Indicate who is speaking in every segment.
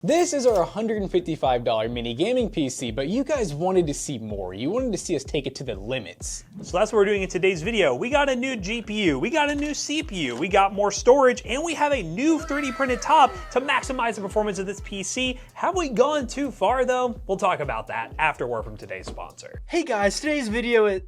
Speaker 1: This is our $155 mini gaming PC, but you guys wanted to see more. You wanted to see us take it to the limits.
Speaker 2: So that's what we're doing in today's video. We got a new GPU, we got a new CPU, we got more storage, and we have a new 3D printed top to maximize the performance of this PC. Have we gone too far though? We'll talk about that after word from today's sponsor.
Speaker 3: Hey guys, today's video is...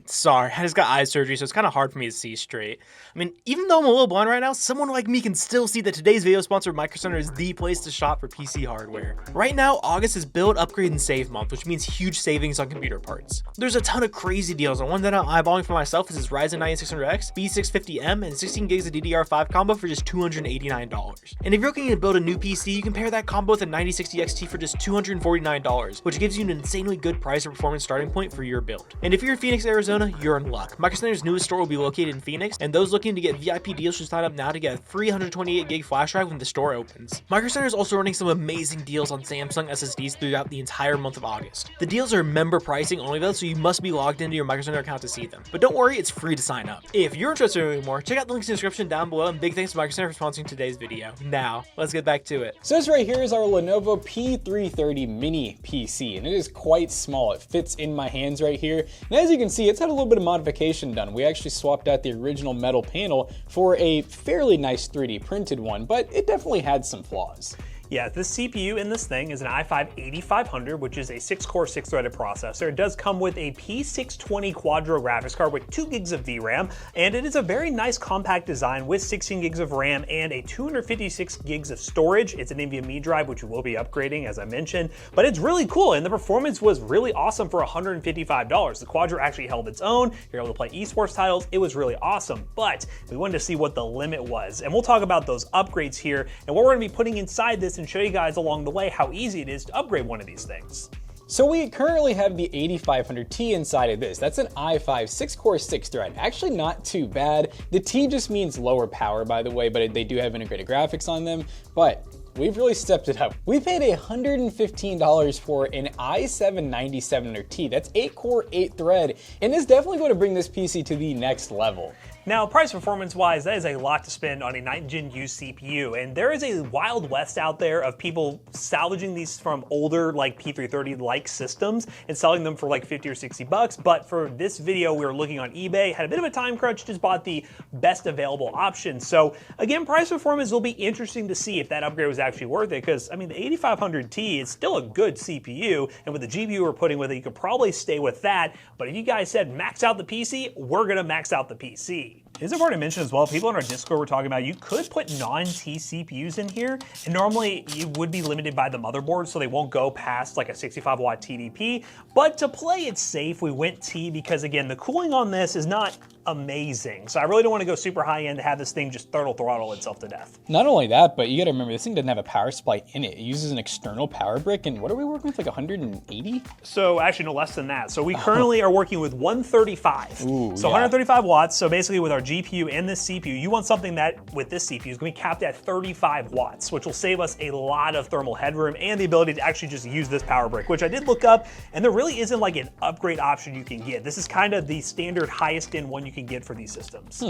Speaker 3: sorry, I just got eye surgery, so it's kind of hard for me to see straight. I mean, even though I'm a little blind right now, someone like me can still see that today's video sponsor, Microcenter, is the place to shop for PC hardware. Right now, August is build, upgrade, and save month, which means huge savings on computer parts. There's a ton of crazy deals, and one that I'm eyeballing for myself is this Ryzen 9 9600X, B650M, and 16 gigs of DDR5 combo for just $289. And if you're looking to build a new PC, you can pair that combo with a 9060 XT for just $249, which gives you an insanely good price or performance starting point for your build. And if you're in Phoenix, Arizona, you're in luck. Microcenter's newest store will be located in Phoenix, and those looking to get VIP deals should sign up now to get a free 128 gig flash drive when the store opens. Microcenter is also running some amazing deals on Samsung SSDs throughout the entire month of August. The deals are member pricing only though, so you must be logged into your Microcenter account to see them. But don't worry, it's free to sign up. If you're interested in learning more, check out the links in the description down below, and big thanks to Microcenter for sponsoring today's video. Now, let's get back to it.
Speaker 1: So this right here is our Lenovo P330 mini PC, and it is quite small. It fits in my hands right here, and as you can see, it's had a little bit of modification done. We actually swapped out the original metal panel for a fairly nice 3D printed one, but it definitely had some flaws.
Speaker 2: Yeah, this CPU in this thing is an i5-8500, which is a 6-core, 6-threaded processor. It does come with a P620 Quadro graphics card with 2 gigs of VRAM, and it is a very nice compact design with 16 gigs of RAM and a 256 gigs of storage. It's an NVMe drive, which we will be upgrading, as I mentioned, but it's really cool, and the performance was really awesome for $155. The Quadro actually held its own. You're able to play eSports titles. It was really awesome, but we wanted to see what the limit was, and we'll talk about those upgrades here and what we're going to be putting inside this and show you guys along the way how easy it is to upgrade one of these things.
Speaker 1: So we currently have the 8500T inside of this. That's an i5 6-core 6-thread. Actually not too bad. The T just means lower power, by the way, but they do have integrated graphics on them. But we've really stepped it up. We paid $115 for an i7 9700T. That's 8-core, 8-thread, and it's definitely going to bring this PC to the next level.
Speaker 2: Now, price performance wise, that is a lot to spend on a 9th gen used CPU, and there is a wild west out there of people salvaging these from older like P330 like systems and selling them for like 50 or 60 bucks. But for this video, we were looking on eBay, had a bit of a time crunch, just bought the best available option. So again, price performance will be interesting to see if that upgrade was actually worth it, because I mean, the 8500T is still a good CPU, and with the GPU we're putting with it, you could probably stay with that. But if you guys said max out the PC, we're gonna max out the PC. It's important to mention as well, people in our Discord were talking about you could put non-T CPUs in here, and normally you would be limited by the motherboard, so they won't go past like a 65 watt TDP, but to play it safe, we went T because again, the cooling on this is not amazing. So I really don't want to go super high end to have this thing just throttle itself to death.
Speaker 1: Not only that, but you gotta remember this thing doesn't have a power supply in it. It uses an external power brick, and what are we working with, like 180?
Speaker 2: So actually no less than that. So we currently are working with 135.
Speaker 1: Ooh,
Speaker 2: so
Speaker 1: yeah.
Speaker 2: 135 watts, so basically with our GPU and this CPU, you want something that with this CPU is going to be capped at 35 watts, which will save us a lot of thermal headroom and the ability to actually just use this power brick, which I did look up, and there really isn't like an upgrade option you can get. This is kind of the standard highest end one you can get for these systems.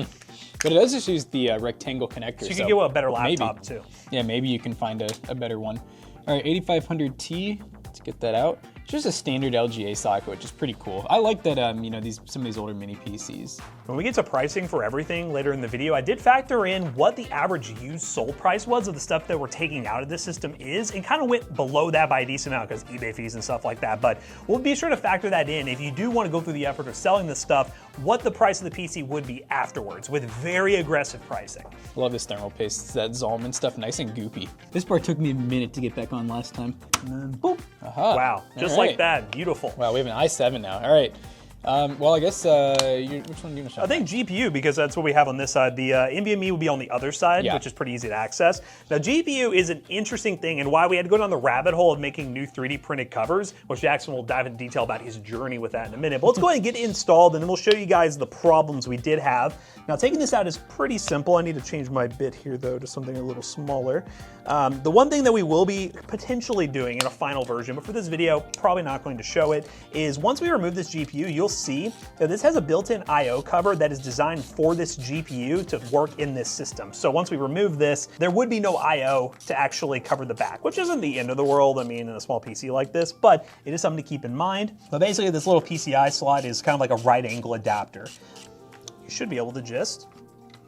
Speaker 1: But it does just use the rectangle connector.
Speaker 2: So you can get a better laptop too.
Speaker 1: Yeah, maybe you can find a better one. All right, 8500T, let's get that out. It's just a standard LGA socket, which is pretty cool. I like that, you know, some of these older mini PCs.
Speaker 2: When we get to pricing for everything later in the video, I did factor in what the average used sold price was of the stuff that we're taking out of this system is, and kind of went below that by a decent amount because eBay fees and stuff like that. But we'll be sure to factor that in if you do want to go through the effort of selling this stuff, what the price of the PC would be afterwards with very aggressive pricing.
Speaker 1: Love this thermal paste, that Zalman stuff, nice and goopy. This part took me a minute to get back on last time. And then boom. Aha.
Speaker 2: Wow, just like that, beautiful.
Speaker 1: Wow, we have an i7 now, all right. Well, I guess, which one do you want to show?
Speaker 2: I think GPU, because that's what we have on this side. The NVMe will be on the other side, which is pretty easy to access. Now, GPU is an interesting thing, and why we had to go down the rabbit hole of making new 3D printed covers, which Jackson will dive into detail about his journey with that in a minute. But let's go ahead and get it installed, and then we'll show you guys the problems we did have. Now, taking this out is pretty simple. I need to change my bit here, though, to something a little smaller. The one thing that we will be potentially doing in a final version, but for this video, probably not going to show it, is once we remove this GPU, you'll you'll see that this has a built-in I/O cover that is designed for this GPU to work in this system. So once we remove this, there would be no I/O to actually cover the back, which isn't the end of the world, I mean, in a small PC like this, but it is something to keep in mind. But basically, this little PCI slot is kind of like a right angle adapter. You should be able to just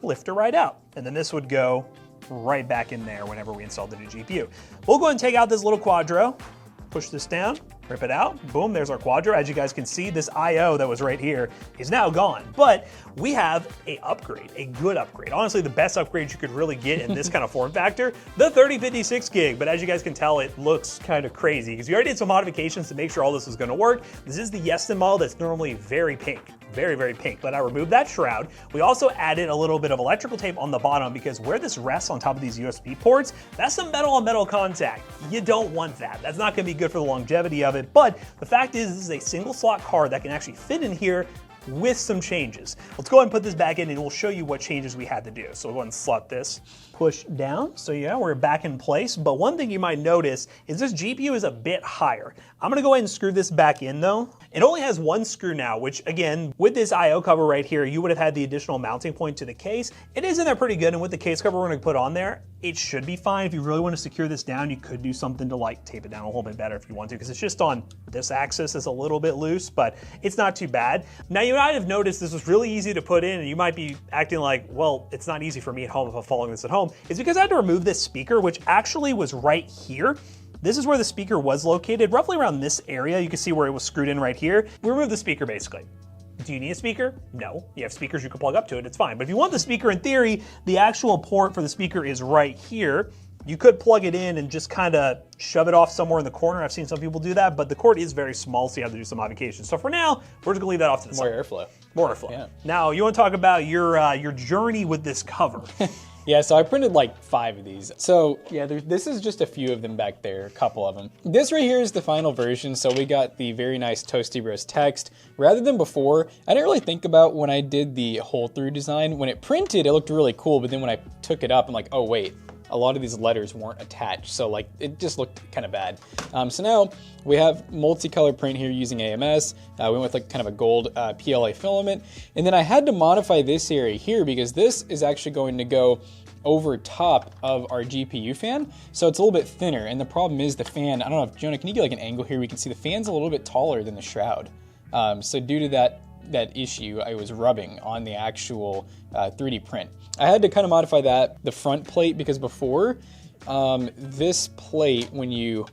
Speaker 2: lift it right out. And then this would go right back in there whenever we install the new GPU. We'll go ahead and take out this little Quadro, push this down, rip it out, boom, there's our Quadro. As you guys can see, this I/O that was right here is now gone. But we have a upgrade, a good upgrade. Honestly, the best upgrade you could really get in this kind of form factor, the 3056 gig. But as you guys can tell, it looks kind of crazy because we already did some modifications to make sure all this was gonna work. This is the Yeston model that's normally very pink. Very, very pink, but I removed that shroud. We also added a little bit of electrical tape on the bottom because where this rests on top of these USB ports, that's some metal on metal contact. You don't want that. That's not gonna be good for the longevity of it, but the fact is, this is a single slot card that can actually fit in here with some changes. Let's go ahead and put this back in and we'll show you what changes we had to do. So we'll go ahead and slot this, push down. So yeah, we're back in place. But one thing you might notice is this GPU is a bit higher. I'm gonna go ahead and screw this back in though. It only has one screw now, which again, with this I/O cover right here, you would have had the additional mounting point to the case. It is in there pretty good, and with the case cover we're gonna put on there, it should be fine. If you really want to secure this down, you could do something to like tape it down a little bit better if you want to, because it's just on this axis, it's a little bit loose, but it's not too bad. Now you might have noticed this was really easy to put in, and you might be acting like, well, it's not easy for me at home if I'm following this at home. It's because I had to remove this speaker, which actually was right here. This is where the speaker was located, roughly around this area. You can see where it was screwed in right here. We removed the speaker basically. Do you need a speaker? No. You have speakers you can plug up to it, it's fine. But if you want the speaker, in theory, the actual port for the speaker is right here. You could plug it in and just kind of shove it off somewhere in the corner. I've seen some people do that, but the cord is very small, so you have to do some modifications. So for now, we're just gonna leave that off to the side.
Speaker 1: More airflow.
Speaker 2: More airflow.
Speaker 1: Yeah.
Speaker 2: Now, you wanna talk about your journey with this cover.
Speaker 1: Yeah, so I printed like 5 of these. So yeah, this is just a few of them back there, a couple of them. This right here is the final version, so we got the very nice Toasty Bros text. Rather than before, I didn't really think about when I did the hole through design. When it printed, it looked really cool, but then when I took it up, I'm like, oh wait, a lot of these letters weren't attached, so like it just looked kind of bad. So now we have multicolor print here using AMS. We went with like kind of a gold PLA filament, and then I had to modify this area here because this is actually going to go over top of our GPU fan, so it's a little bit thinner. And the problem is the fan, I don't know if Jonah, can you get like an angle here? We can see the fan's a little bit taller than the shroud. So due to that issue, I was rubbing on the actual 3D print. I had to kind of modify the front plate, because before, this plate, when you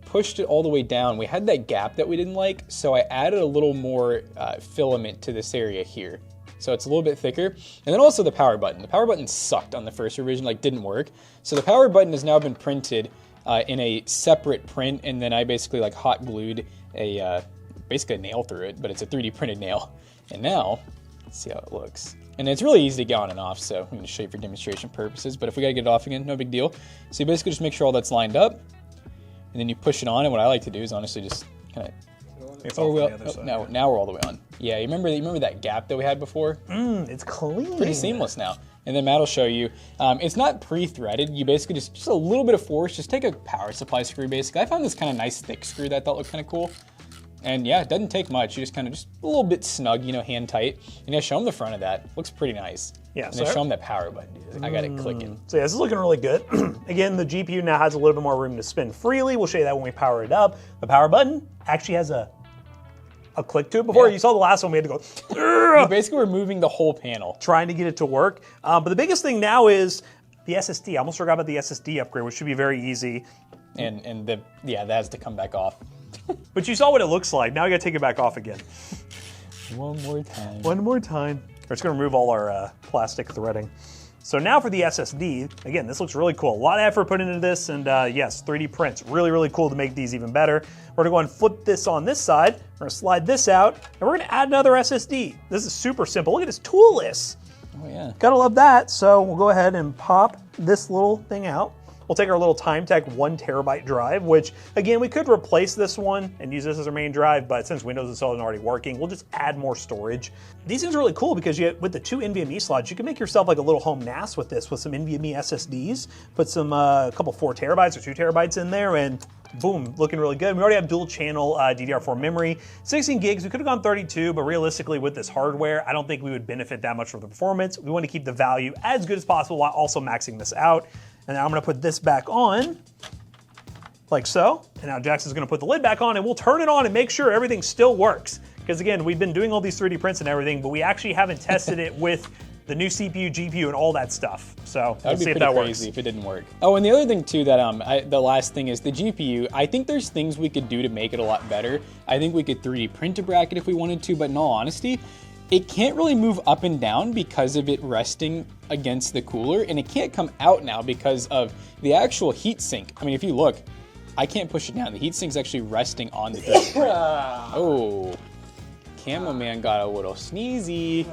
Speaker 1: pushed it all the way down, we had that gap that we didn't like, so I added a little more filament to this area here. So it's a little bit thicker. And then also the power button. The power button sucked on the first revision, like didn't work. So the power button has now been printed in a separate print, and then I basically like hot glued basically a nail through it, but it's a 3D printed nail. And now, let's see how it looks. And it's really easy to get on and off, so I'm gonna show you for demonstration purposes, but if we gotta get it off again, no big deal. So you basically just make sure all that's lined up, and then you push it on, and what I like to do is honestly just kind of, now we're all the way on. Yeah, you remember that gap that we had before?
Speaker 2: It's clean.
Speaker 1: Pretty seamless now. And then Matt will show you. It's not pre-threaded. You basically just a little bit of force. Just take a power supply screw, basically. I found this kind of nice thick screw that I thought looked kind of cool. And yeah, it doesn't take much. You just kind of just a little bit snug, you know, hand tight. And yeah, show them the front of that. Looks pretty nice. Yeah. And then show them that power button, dude. I got it clicking.
Speaker 2: So yeah, this is looking really good. Again, the GPU now has a little bit more room to spin freely. We'll show you that when we power it up. The power button actually has a click to it. Before, you saw the last one, we had to go.
Speaker 1: You're basically removing the whole panel,
Speaker 2: trying to get it to work. But the biggest thing now is the SSD. I almost forgot about the SSD upgrade, which should be very easy.
Speaker 1: And that has to come back off.
Speaker 2: But you saw what it looks like. Now we got to take it back off again.
Speaker 1: One more time.
Speaker 2: One more time. We're just going to remove all our plastic threading. So now for the SSD, again, this looks really cool. A lot of effort put into this, and yes, 3D prints. Really, really cool to make these even better. We're gonna go and flip this on this side. We're gonna slide this out, and we're gonna add another SSD. This is super simple. Look at this tool list.
Speaker 1: Oh yeah.
Speaker 2: Gotta love that. So we'll go ahead and pop this little thing out. We'll take our little TimeTech 1 terabyte drive, which again, we could replace this one and use this as our main drive, but since Windows installed and already working, we'll just add more storage. These things are really cool because with the 2 NVMe slots, you can make yourself like a little home NAS with this, with some NVMe SSDs, put some, a couple 4 terabytes or 2 terabytes in there, and boom, looking really good. We already have dual channel DDR4 memory, 16 gigs. We could have gone 32, but realistically with this hardware, I don't think we would benefit that much from the performance. We want to keep the value as good as possible while also maxing this out. And now I'm gonna put this back on, like so. And now Jackson's gonna put the lid back on and we'll turn it on and make sure everything still works. Because again, we've been doing all these 3D prints and everything, but we actually haven't tested it with the new CPU, GPU, and all that stuff. So let's see if that works.
Speaker 1: That'd be pretty crazy if it didn't work. Oh, and the other thing too that the last thing is the GPU. I think there's things we could do to make it a lot better. I think we could 3D print a bracket if we wanted to, but in all honesty, it can't really move up and down because of it resting against the cooler, and it can't come out now because of the actual heat sink. I mean, if you look, I can't push it down. The heat sink's actually resting on the 3D print. Oh. Camo Man got a little sneezy.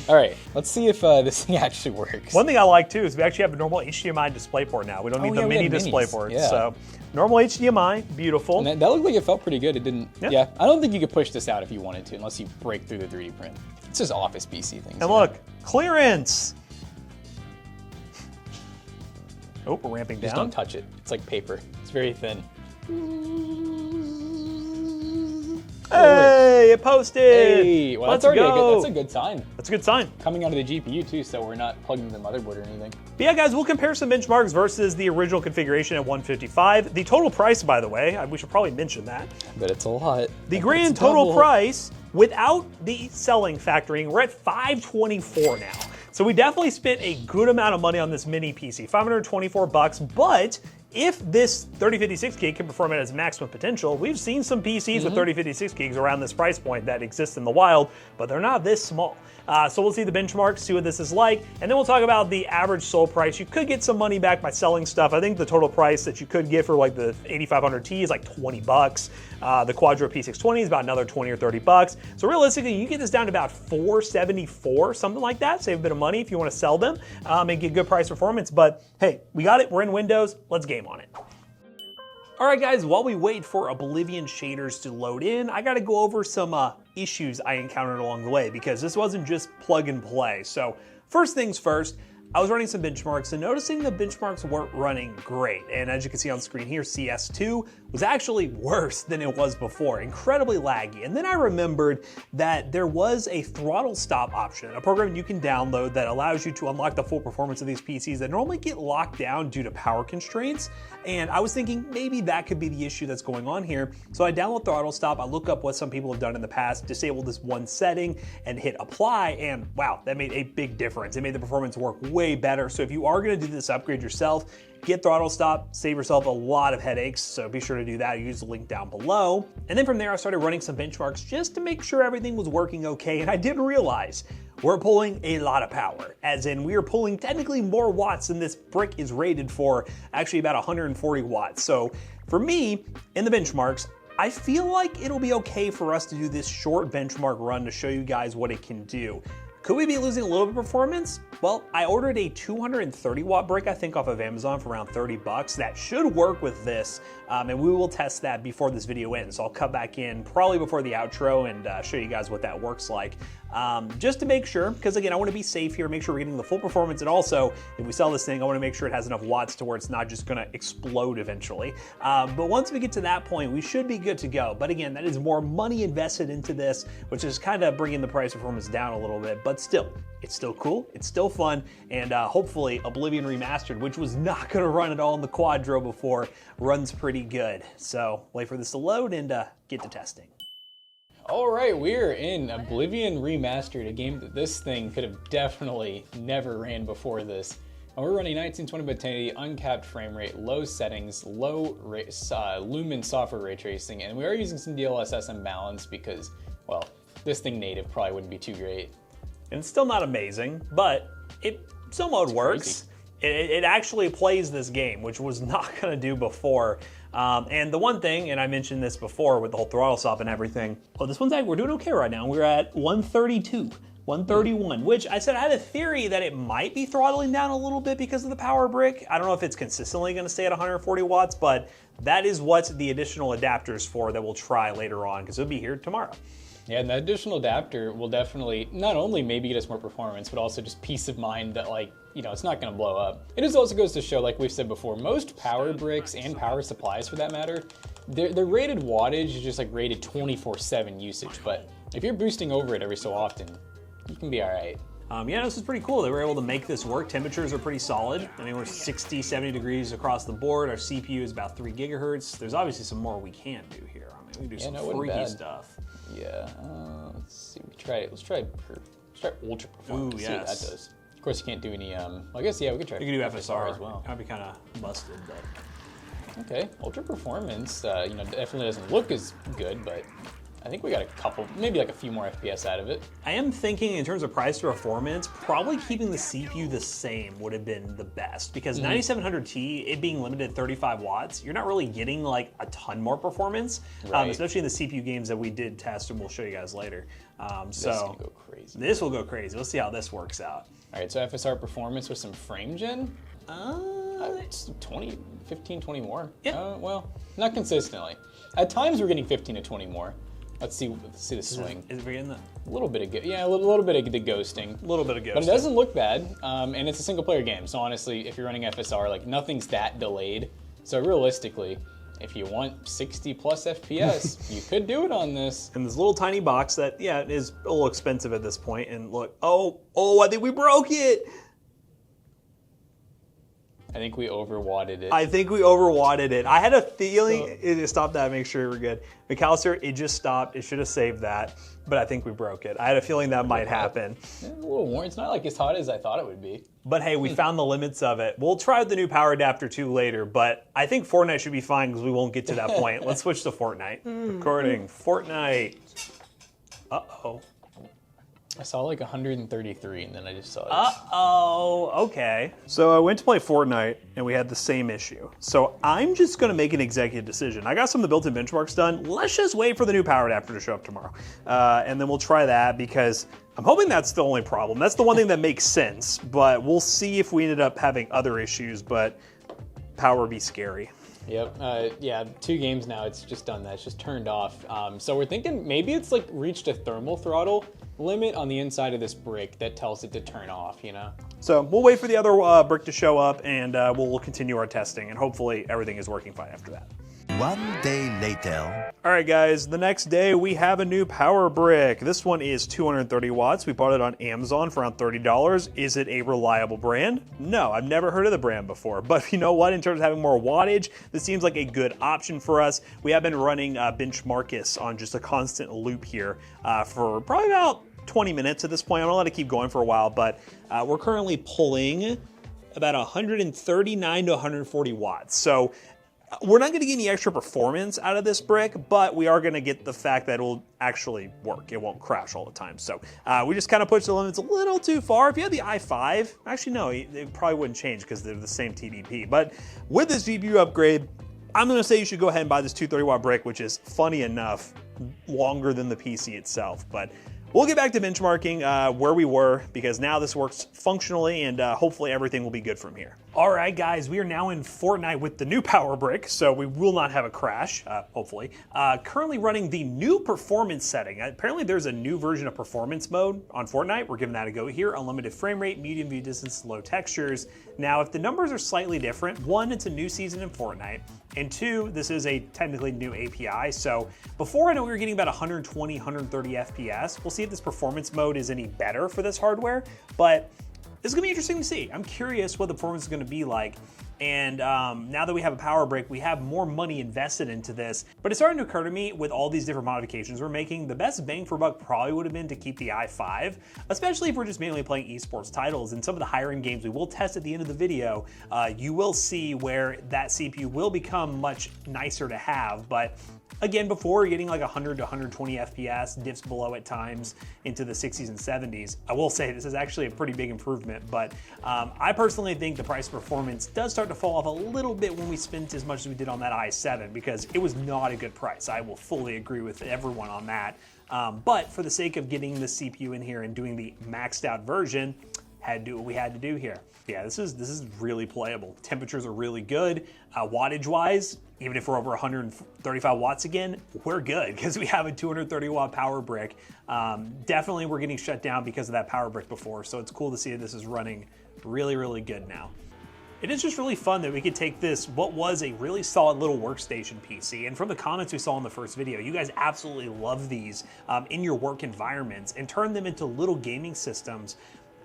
Speaker 1: All right, let's see if this thing actually works.
Speaker 2: One thing I like too is we actually have a normal HDMI DisplayPort now. We don't need the mini DisplayPort.
Speaker 1: Yeah.
Speaker 2: So normal HDMI, beautiful.
Speaker 1: And that looked like it felt pretty good. It didn't, yeah. I don't think you could push this out if you wanted to, unless you break through the 3D print. It's just office PC things.
Speaker 2: And look, clearance. Oh, we're ramping down.
Speaker 1: Just don't touch it. It's like paper. It's very thin.
Speaker 2: Hey, it posted.
Speaker 1: Hey, well,
Speaker 2: let's
Speaker 1: that's
Speaker 2: go.
Speaker 1: That's a good sign.
Speaker 2: That's a good sign.
Speaker 1: Coming out of the GPU too, so we're not plugging the motherboard or anything.
Speaker 2: But yeah, guys, we'll compare some benchmarks versus the original configuration at 155. The total price, by the way, we should probably mention that.
Speaker 1: But it's a lot.
Speaker 2: The grand total price without the selling factoring, we're at $524 now. So we definitely spent a good amount of money on this mini PC, $524, but if this 3056 gig can perform at its maximum potential, we've seen some PCs with 3056 gigs around this price point that exist in the wild, but they're not this small. So we'll see the benchmarks, see what this is like, and then we'll talk about the average sold price. You could get some money back by selling stuff. I think the total price that you could get for like the 8500T is like $20. The Quadro P620 is about another 20 or $30. So realistically, you get this down to about $474, something like that. Save a bit of money if you want to sell them and get good price performance. But hey, we got it. We're in Windows. Let's game on it. All right, guys, while we wait for Oblivion shaders to load in, I got to go over some issues I encountered along the way because this wasn't just plug and play. So first things first, I was running some benchmarks and noticing the benchmarks weren't running great. And as you can see on screen here, CS2 was actually worse than it was before, incredibly laggy. And then I remembered that there was a throttle stop option, a program you can download that allows you to unlock the full performance of these PCs that normally get locked down due to power constraints. And I was thinking maybe that could be the issue that's going on here. So I download throttle stop, I look up what some people have done in the past, disable this one setting and hit apply, and wow, that made a big difference. It made the performance work way better. So if you are gonna do this upgrade yourself, get throttle stop, save yourself a lot of headaches, so be sure to do that. Use the link down below. And then from there, I started running some benchmarks just to make sure everything was working okay, and I did realize we're pulling a lot of power, as in we are pulling technically more watts than this brick is rated for, actually about 140 watts. So for me, in the benchmarks, I feel like it'll be okay for us to do this short benchmark run to show you guys what it can do. Could we be losing a little bit of performance? Well, I ordered a 230 watt brick, I think off of Amazon for around $30. That should work with this, and we will test that before this video ends. So I'll cut back in probably before the outro and show you guys what that works like. Just to make sure, because again, I want to be safe here, make sure we're getting the full performance, and also, if we sell this thing, I want to make sure it has enough watts to where it's not just going to explode eventually. But once we get to that point, we should be good to go. But again, that is more money invested into this, which is kind of bringing the price performance down a little bit, but still, it's still cool, it's still fun, and hopefully Oblivion Remastered, which was not going to run at all in the Quadro before, runs pretty good. So wait for this to load and get to testing.
Speaker 1: All right, we're in Oblivion Remastered, a game that this thing could have definitely never ran before this. And we're running 1920 by 1080, uncapped frame rate, low settings, low lumen software ray tracing, and we are using some DLSS and balance because, well, this thing native probably wouldn't be too great.
Speaker 2: And it's still not amazing, but it somewhat works. It actually plays this game, which was not going to do before. And the one thing, and I mentioned this before with the whole throttle stop and everything, oh, this one's we're doing okay right now. We're at 132, 131, which I said I had a theory that it might be throttling down a little bit because of the power brick. I don't know if it's consistently going to stay at 140 watts, but that is what the additional adapter's for that we'll try later on because it'll be here tomorrow.
Speaker 1: Yeah, and that additional adapter will definitely not only maybe get us more performance, but also just peace of mind that, like, you know, it's not going to blow up. It just also goes to show, like we've said before, most power bricks and power supplies for that matter, their rated wattage is just like rated 24/7 usage. But if you're boosting over it every so often, you can be all right.
Speaker 2: Yeah, this is pretty cool. They were able to make this work. Temperatures are pretty solid. I mean, we're 60, 70 degrees across the board. Our CPU is about 3 gigahertz. There's obviously some more we can do here. I mean, we can do some freaky stuff.
Speaker 1: Yeah, let's see. Let's try ultra performance.
Speaker 2: Ooh,
Speaker 1: See what that does. Of course, you can't do any. I guess yeah, we could try.
Speaker 2: You can do FSR
Speaker 1: as well.
Speaker 2: That'd be kind of busted, but
Speaker 1: okay, ultra performance. You know, definitely doesn't look as good, but I think we got a couple, maybe like a few more FPS out of it.
Speaker 2: I am thinking in terms of price to performance, probably keeping the CPU the same would have been the best, because 9700T, it being limited to 35 watts, you're not really getting like a ton more performance, especially in the CPU games that we did test and we'll show you guys later.
Speaker 1: This will go crazy.
Speaker 2: This will go crazy. Let's see how this works out.
Speaker 1: All right, so FSR performance with some frame gen. It's 20, 15, 20 more.
Speaker 2: Yeah.
Speaker 1: Well, not consistently. At times we're getting 15 to 20 more. Let's see the swing.
Speaker 2: Is it getting that?
Speaker 1: A little bit of a little bit of the ghosting.
Speaker 2: A little bit of ghosting.
Speaker 1: But it doesn't look bad, and it's a single player game. So honestly, if you're running FSR, like nothing's that delayed. So realistically, if you want 60 plus FPS, you could do it on this.
Speaker 2: And this little tiny box that, yeah, it is a little expensive at this point. And look, oh, I think we broke it.
Speaker 1: I think we overwatted it.
Speaker 2: I think we overwatted it. I had a feeling it stopped that. Make sure we're good. McAllister, it just stopped. It should have saved that, but I think we broke it. I had a feeling that might happen.
Speaker 1: Yeah, a little warm. It's not like as hot as I thought it would be.
Speaker 2: But hey, we found the limits of it. We'll try the new power adapter too later, but I think Fortnite should be fine because we won't get to that point. Let's switch to Fortnite. Recording Fortnite. Uh-oh.
Speaker 1: I saw like 133 and then I just saw it.
Speaker 2: Uh-oh, okay. So I went to play Fortnite and we had the same issue. So I'm just gonna make an executive decision. I got some of the built-in benchmarks done. Let's just wait for the new power adapter to show up tomorrow. And then we'll try that because I'm hoping that's the only problem. That's the one thing that makes sense, but we'll see if we ended up having other issues, but power would be scary.
Speaker 1: Yep, yeah, 2 games now, it's just done that, it's just turned off. So we're thinking maybe it's like reached a thermal throttle limit on the inside of this brick that tells it to turn off, you know?
Speaker 2: So we'll wait for the other brick to show up and we'll continue our testing and hopefully everything is working fine after that.
Speaker 4: 1 day later.
Speaker 2: All right, guys, the next day we have a new power brick. This one is 230 watts. We bought it on Amazon for around $30. Is it a reliable brand? No, I've never heard of the brand before, but you know what? In terms of having more wattage, this seems like a good option for us. We have been running Benchmarkus on just a constant loop here for probably about 20 minutes at this point. I'm gonna let it keep going for a while, but we're currently pulling about 139 to 140 watts. So we're not going to get any extra performance out of this brick, but we are going to get the fact that it will actually work. It won't crash all the time. So we just kind of pushed the limits a little too far. If you had the i5, actually no, it probably wouldn't change because they're the same TDP. But with this GPU upgrade, I'm going to say you should go ahead and buy this 230 watt brick, which is funny enough longer than the PC itself. But we'll get back to benchmarking where we were because now this works functionally and hopefully everything will be good from here. All right, guys, we are now in Fortnite with the new power brick, so we will not have a crash, hopefully. Currently running the new performance setting. Apparently there's a new version of performance mode on Fortnite. We're giving that a go here. Unlimited frame rate, medium view distance, low textures. Now, if the numbers are slightly different, 1, it's a new season in Fortnite, and 2, this is a technically new API. So before I know we were getting about 120, 130 FPS. We'll see if this performance mode is any better for this hardware, but this is gonna be interesting to see. I'm curious what the performance is gonna be like. And now that we have a power brick, we have more money invested into this. But it's starting to occur to me with all these different modifications we're making, the best bang for buck probably would have been to keep the i5, especially if we're just mainly playing esports titles. And some of the higher end games we will test at the end of the video, you will see where that CPU will become much nicer to have. But again, before we're getting like 100 to 120 FPS, dips below at times into the 60s and 70s. I will say this is actually a pretty big improvement, but I personally think the price performance does start to fall off a little bit when we spent as much as we did on that i7 because it was not a good price. I will fully agree with everyone on that. But for the sake of getting the CPU in here and doing the maxed out version, had to do what we had to do here. Yeah, this is really playable. Temperatures are really good. Wattage wise, even if we're over 135 watts again, we're good because we have a 230 watt power brick. Definitely we're getting shut down because of that power brick before, so it's cool to see that this is running really, really good now. It is just really fun that we could take this, what was a really solid little workstation PC, and from the comments we saw in the first video, you guys absolutely love these in your work environments and turn them into little gaming systems.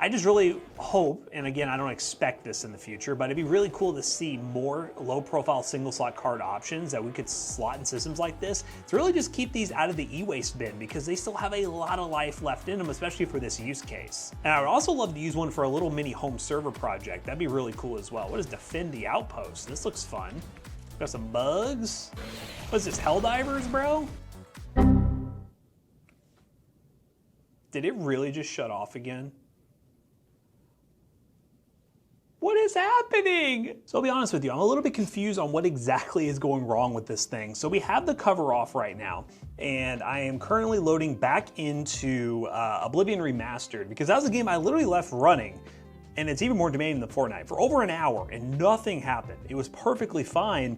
Speaker 2: I just really hope, and again, I don't expect this in the future, but it'd be really cool to see more low-profile single-slot card options that we could slot in systems like this to really just keep these out of the e-waste bin because they still have a lot of life left in them, especially for this use case. And I would also love to use one for a little mini home server project. That'd be really cool as well. What is Defend the Outpost? This looks fun. Got some bugs. What is this, Helldivers, bro? Did it really just shut off again? What is happening? So I'll be honest with you, I'm a little bit confused on what exactly is going wrong with this thing. So we have the cover off right now, and I am currently loading back into Oblivion Remastered because that was a game I literally left running, and it's even more demanding than Fortnite, for over an hour, and nothing happened. It was perfectly fine,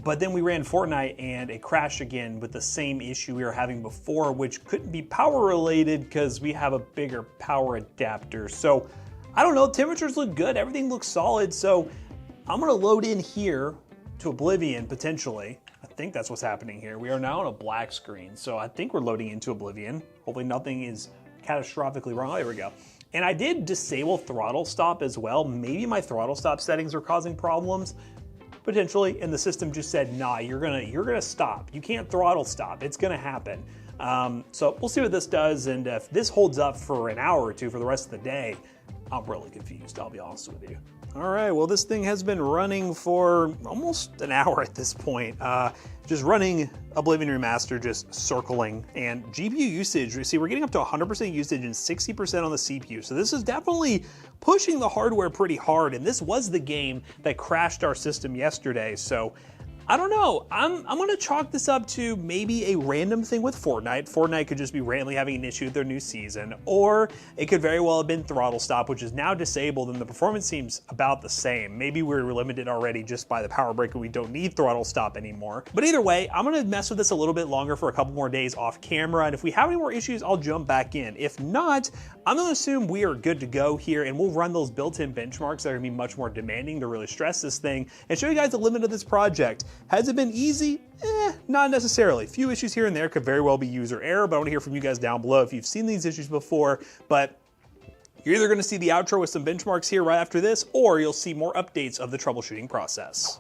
Speaker 2: but then we ran Fortnite and it crashed again with the same issue we were having before, which couldn't be power related because we have a bigger power adapter. So I don't know, temperatures look good, everything looks solid, so I'm gonna load in here to Oblivion, potentially. I think that's what's happening here. We are now on a black screen, so I think we're loading into Oblivion. Hopefully nothing is catastrophically wrong. Oh, there we go. And I did disable throttle stop as well. Maybe my throttle stop settings are causing problems, potentially, and the system just said, nah, you're gonna stop. You can't throttle stop, it's gonna happen. So we'll see what this does, and if this holds up for an hour or two for the rest of the day, I'm really confused, I'll be honest with you. All right, well, this thing has been running for almost an hour at this point. Just running Oblivion Remastered, just circling, and GPU usage, you see, we're getting up to 100% usage and 60% on the CPU. So this is definitely pushing the hardware pretty hard, and this was the game that crashed our system yesterday. So I don't know, I'm gonna chalk this up to maybe a random thing with Fortnite. Fortnite could just be randomly having an issue with their new season, or it could very well have been throttle stop, which is now disabled and the performance seems about the same. Maybe we're limited already just by the power break and we don't need throttle stop anymore. But either way, I'm gonna mess with this a little bit longer for a couple more days off camera, and if we have any more issues, I'll jump back in. If not, I'm gonna assume we are good to go here, and we'll run those built-in benchmarks that are gonna be much more demanding to really stress this thing and show you guys the limit of this project. Has it been easy? Not necessarily. A few issues here and there could very well be user error, but I want to hear from you guys down below if you've seen these issues before. But you're either going to see the outro with some benchmarks here right after this, or you'll see more updates of the troubleshooting process.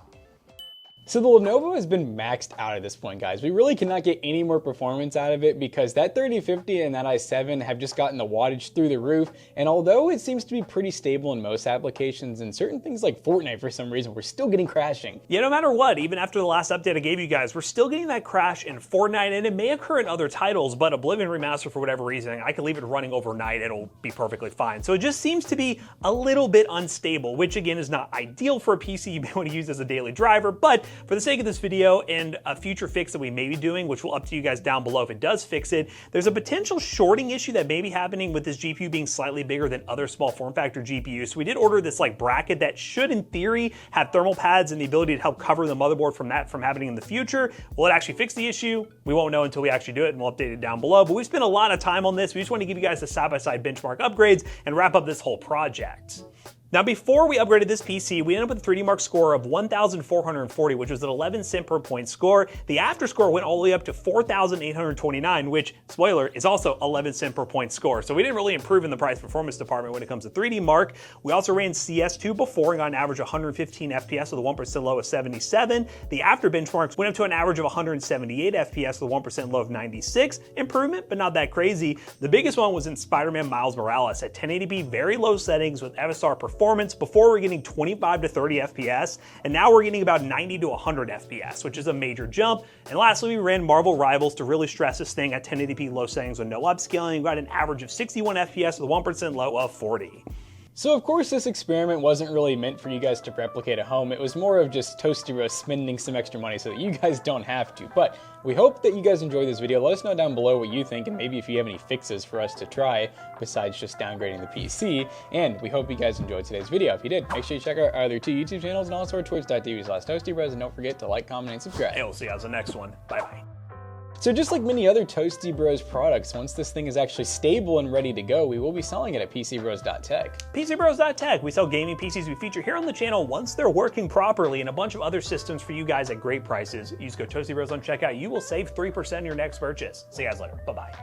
Speaker 1: So the Lenovo has been maxed out at this point, guys. We really cannot get any more performance out of it because that 3050 and that i7 have just gotten the wattage through the roof. And although it seems to be pretty stable in most applications, and certain things like Fortnite for some reason, we're still getting crashing.
Speaker 2: Yeah, no matter what, even after the last update I gave you guys, we're still getting that crash in Fortnite, and it may occur in other titles, but Oblivion Remastered, for whatever reason, I can leave it running overnight, it'll be perfectly fine. So it just seems to be a little bit unstable, which again is not ideal for a PC you may want to use as a daily driver, but for the sake of this video and a future fix that we may be doing, which we'll up to you guys down below if it does fix it, there's a potential shorting issue that may be happening with this GPU being slightly bigger than other small form factor GPUs. So we did order this like bracket that should in theory have thermal pads and the ability to help cover the motherboard from that from happening in the future. Will it actually fix the issue? We won't know until we actually do it, and we'll update it down below. But we spent a lot of time on this. We just want to give you guys the side-by-side benchmark upgrades and wrap up this whole project. Now, before we upgraded this PC, we ended up with a 3D Mark score of 1,440, which was an 11 cent per point score. The after score went all the way up to 4,829, which, spoiler, is also 11 cent per point score. So we didn't really improve in the price performance department when it comes to 3D Mark. We also ran CS2 before and got an average of 115 FPS with a 1% low of 77. The after benchmarks went up to an average of 178 FPS with a 1% low of 96. Improvement, but not that crazy. The biggest one was in Spider-Man Miles Morales at 1080p, very low settings with FSR performance. Before we were getting 25 to 30 FPS, and now we're getting about 90 to 100 FPS, which is a major jump. And lastly, we ran Marvel Rivals to really stress this thing at 1080p low settings with no upscaling. We got an average of 61 FPS with a 1% low of 40.
Speaker 1: So of course this experiment wasn't really meant for you guys to replicate at home. It was more of just Toasty Roast spending some extra money so that you guys don't have to. But we hope that you guys enjoyed this video. Let us know down below what you think and maybe if you have any fixes for us to try besides just downgrading the PC. And we hope you guys enjoyed today's video. If you did, make sure you check out our other 2 YouTube channels and also our twitch.tv/ToastyBros, and don't forget to like, comment, and subscribe.
Speaker 2: And we'll see you guys in the next one. Bye-bye.
Speaker 1: So just like many other Toasty Bros products, once this thing is actually stable and ready to go, we will be selling it at PCBros.tech.
Speaker 2: PCBros.tech, we sell gaming PCs we feature here on the channel once they're working properly, and a bunch of other systems for you guys at great prices. Use code Toasty Bros on checkout. You will save 3% on your next purchase. See you guys later. Bye-bye.